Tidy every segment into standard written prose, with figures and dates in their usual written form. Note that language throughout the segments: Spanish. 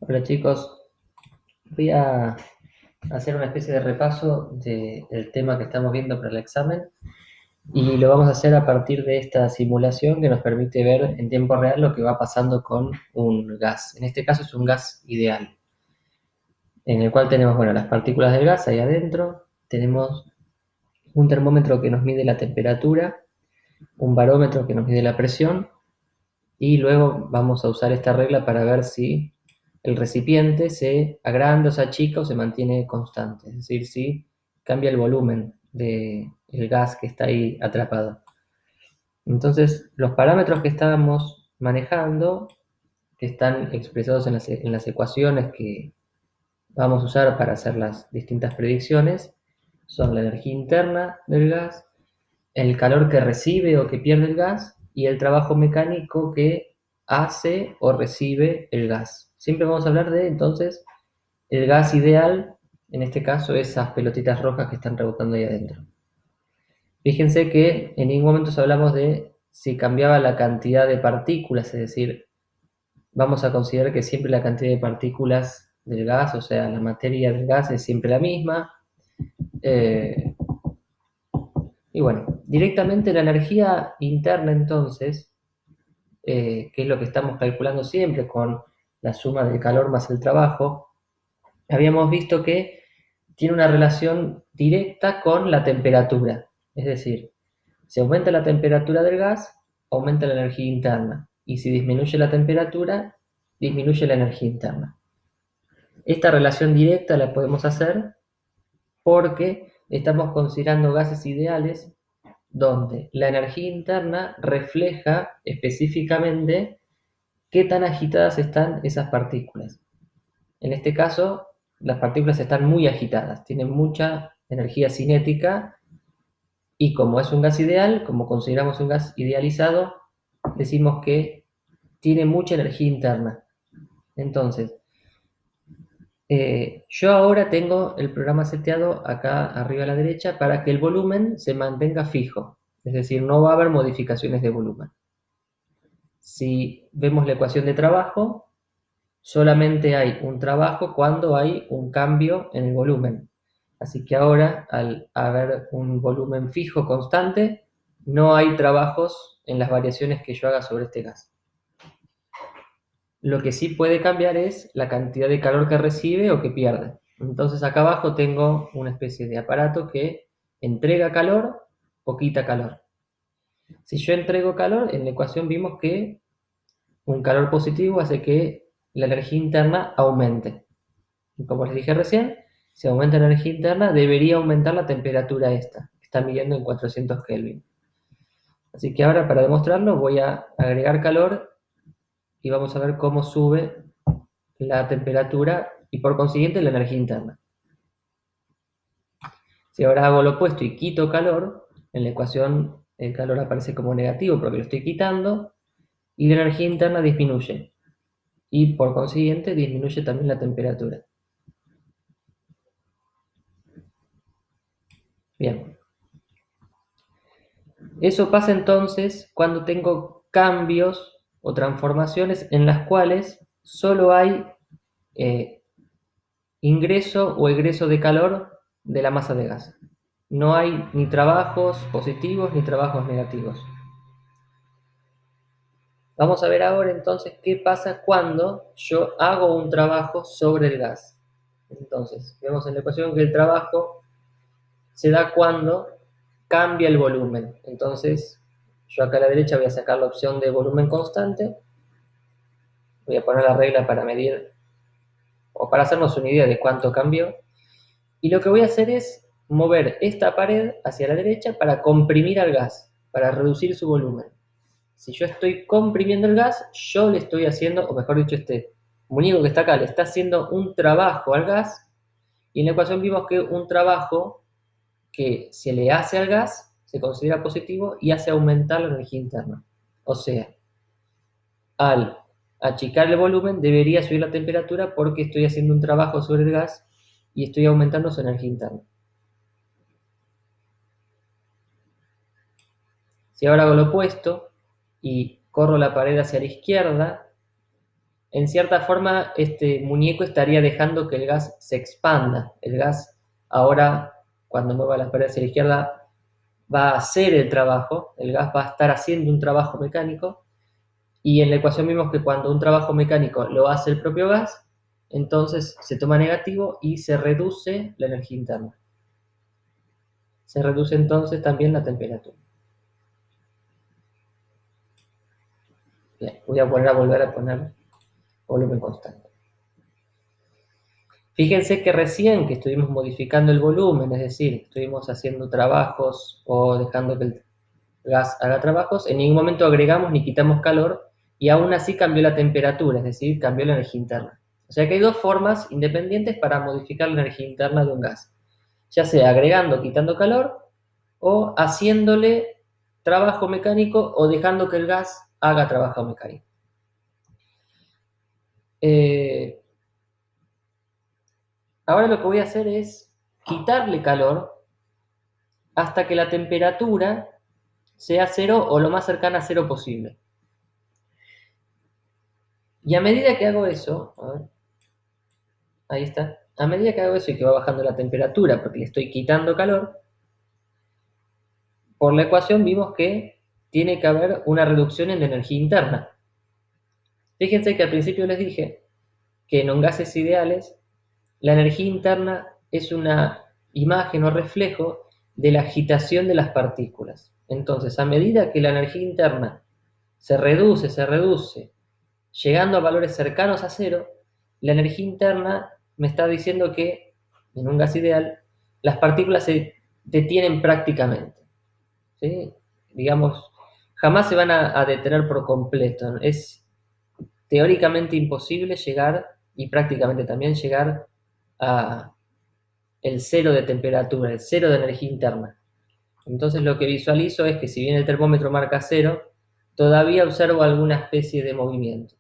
Hola chicos, voy a hacer una especie de repaso del tema que estamos viendo para el examen y lo vamos a hacer a partir de esta simulación que nos permite ver en tiempo real lo que va pasando con un gas. En este caso es un gas ideal, en el cual tenemos, bueno, las partículas del gas ahí adentro, tenemos un termómetro que nos mide la temperatura, un barómetro que nos mide la presión y luego vamos a usar esta regla para ver si el recipiente se agranda o se achica o se mantiene constante, es decir, si cambia el volumen del gas que está ahí atrapado. Entonces, los parámetros que estábamos manejando, que están expresados en las ecuaciones que vamos a usar para hacer las distintas predicciones, son la energía interna del gas, el calor que recibe o que pierde el gas y el trabajo mecánico que hace o recibe el gas. Siempre vamos a hablar de, entonces, el gas ideal, en este caso esas pelotitas rojas que están rebotando ahí adentro. Fíjense que en ningún momento hablamos de si cambiaba la cantidad de partículas, es decir, vamos a considerar que siempre la cantidad de partículas del gas, o sea, la materia del gas es siempre la misma. Eh, y bueno, directamente la energía interna entonces, que es lo que estamos calculando siempre con la suma del calor más el trabajo, habíamos visto que tiene una relación directa con la temperatura. Es decir, si aumenta la temperatura del gas, aumenta la energía interna. Y si disminuye la temperatura, disminuye la energía interna. Esta relación directa la podemos hacer porque estamos considerando gases ideales donde la energía interna refleja específicamente qué tan agitadas están esas partículas. En este caso, las partículas están muy agitadas, tienen mucha energía cinética y como es un gas ideal, como consideramos un gas idealizado, decimos que tiene mucha energía interna. Entonces, yo ahora tengo el programa seteado acá arriba a la derecha para que el volumen se mantenga fijo, es decir, no va a haber modificaciones de volumen. Si vemos la ecuación de trabajo, solamente hay un trabajo cuando hay un cambio en el volumen. Así que ahora, al haber un volumen fijo constante, no hay trabajos en las variaciones que yo haga sobre este gas. Lo que sí puede cambiar es la cantidad de calor que recibe o que pierde. Entonces acá abajo tengo una especie de aparato que entrega calor o quita calor. Si yo entrego calor, en la ecuación vimos que un calor positivo hace que la energía interna aumente. Y como les dije recién, si aumenta la energía interna, debería aumentar la temperatura esta, que está midiendo en 400 Kelvin. Así que ahora para demostrarlo voy a agregar calor y vamos a ver cómo sube la temperatura y por consiguiente la energía interna. Si ahora hago lo opuesto y quito calor, en la ecuación el calor aparece como negativo porque lo estoy quitando y la energía interna disminuye y por consiguiente disminuye también la temperatura. Bien, eso pasa entonces cuando tengo cambios o transformaciones en las cuales solo hay eh, ingreso o egreso de calor de la masa de gas. No hay ni trabajos positivos ni trabajos negativos. Vamos a ver ahora entonces qué pasa cuando yo hago un trabajo sobre el gas. Entonces, vemos en la ecuación que el trabajo se da cuando cambia el volumen. Entonces, yo acá a la derecha voy a sacar la opción de volumen constante, voy a poner la regla para medir o para hacernos una idea de cuánto cambió. Y lo que voy a hacer es mover esta pared hacia la derecha para comprimir al gas, para reducir su volumen. Si yo estoy comprimiendo el gas, yo le estoy haciendo, o mejor dicho, este muñeco que está acá, le está haciendo un trabajo al gas, y en la ecuación vimos que un trabajo que se le hace al gas se considera positivo y hace aumentar la energía interna. O sea, al achicar el volumen debería subir la temperatura porque estoy haciendo un trabajo sobre el gas y estoy aumentando su energía interna. Si ahora hago lo opuesto y corro la pared hacia la izquierda, en cierta forma este muñeco estaría dejando que el gas se expanda. El gas ahora, cuando mueva la pared hacia la izquierda, va a hacer el trabajo, el gas va a estar haciendo un trabajo mecánico, y en la ecuación vimos que cuando un trabajo mecánico lo hace el propio gas, entonces se toma negativo y se reduce la energía interna. Se reduce entonces también la temperatura. Bien, voy a volver a poner volumen constante. Fíjense que recién que estuvimos modificando el volumen, es decir, estuvimos haciendo trabajos o dejando que el gas haga trabajos, en ningún momento agregamos ni quitamos calor y aún así cambió la temperatura, es decir, cambió la energía interna. O sea que hay dos formas independientes para modificar la energía interna de un gas, ya sea agregando o quitando calor o haciéndole trabajo mecánico o dejando que el gas haga trabajo mecánico. Ahora lo que voy a hacer es quitarle calor hasta que la temperatura sea cero o lo más cercana a cero posible. Y a medida que hago eso, a ver, ahí está, a medida que hago eso y que va bajando la temperatura porque le estoy quitando calor, por la ecuación vimos que tiene que haber una reducción en la energía interna. Fíjense que al principio les dije que en gases ideales la energía interna es una imagen o reflejo de la agitación de las partículas. Entonces, a medida que la energía interna se reduce, llegando a valores cercanos a cero, la energía interna me está diciendo que, en un gas ideal, las partículas se detienen prácticamente. ¿Sí? Digamos, jamás se van a detener por completo. Es teóricamente imposible llegar, y prácticamente también llegar, a el cero de temperatura, el cero de energía interna. Entonces lo que visualizo es que si bien el termómetro marca cero, todavía observo alguna especie de movimiento.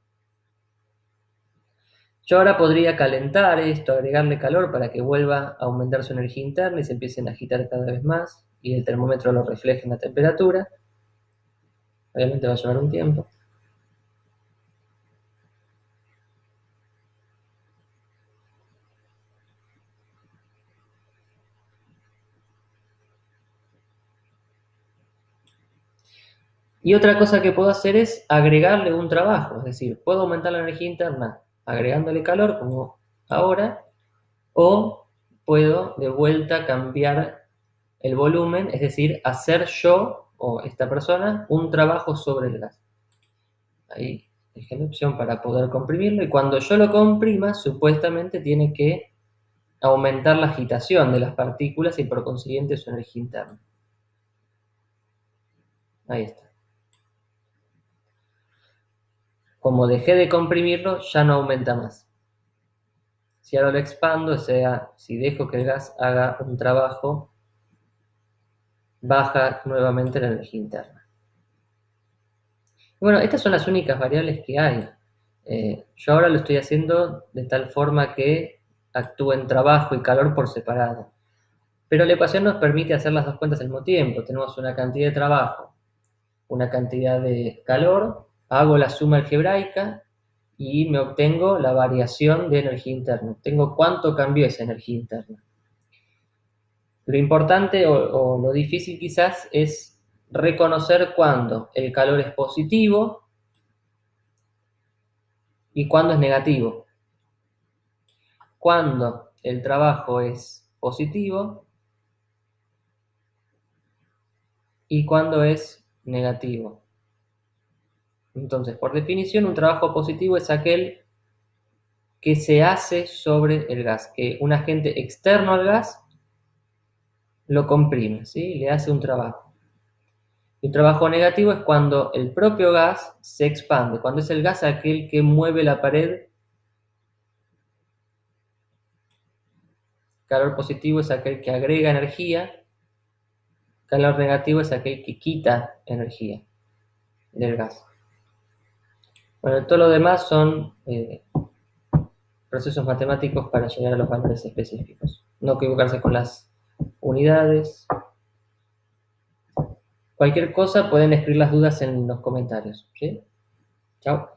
Yo ahora podría calentar esto, agregarle calor para que vuelva a aumentar su energía interna y se empiecen a agitar cada vez más y el termómetro lo refleje en la temperatura. Obviamente va a llevar un tiempo. Y otra cosa que puedo hacer es agregarle un trabajo, es decir, puedo aumentar la energía interna agregándole calor como ahora, o puedo de vuelta cambiar el volumen, es decir, hacer yo o esta persona un trabajo sobre el gas. Ahí dejé la opción para poder comprimirlo y cuando yo lo comprima, supuestamente tiene que aumentar la agitación de las partículas y por consiguiente su energía interna. Ahí está. Como dejé de comprimirlo, ya no aumenta más. Si ahora lo expando, o sea, si dejo que el gas haga un trabajo, baja nuevamente la energía interna. Bueno, estas son las únicas variables que hay. Yo ahora lo estoy haciendo de tal forma que actúen trabajo y calor por separado. Pero la ecuación nos permite hacer las dos cuentas al mismo tiempo. Tenemos una cantidad de trabajo, una cantidad de calor, hago la suma algebraica y me obtengo la variación de energía interna. Obtengo cuánto cambió esa energía interna. Lo importante o lo difícil quizás es reconocer cuándo el calor es positivo y cuándo es negativo. Cuando el trabajo es positivo y cuando es negativo. Entonces, por definición, un trabajo positivo es aquel que se hace sobre el gas, que un agente externo al gas lo comprime, ¿sí? Le hace un trabajo. Y un trabajo negativo es cuando el propio gas se expande, cuando es el gas aquel que mueve la pared. Calor positivo es aquel que agrega energía, calor negativo es aquel que quita energía del gas. Bueno, todo lo demás son procesos matemáticos para llegar a los valores específicos. No equivocarse con las unidades. Cualquier cosa pueden escribir las dudas en los comentarios. ¿Sí? Chao.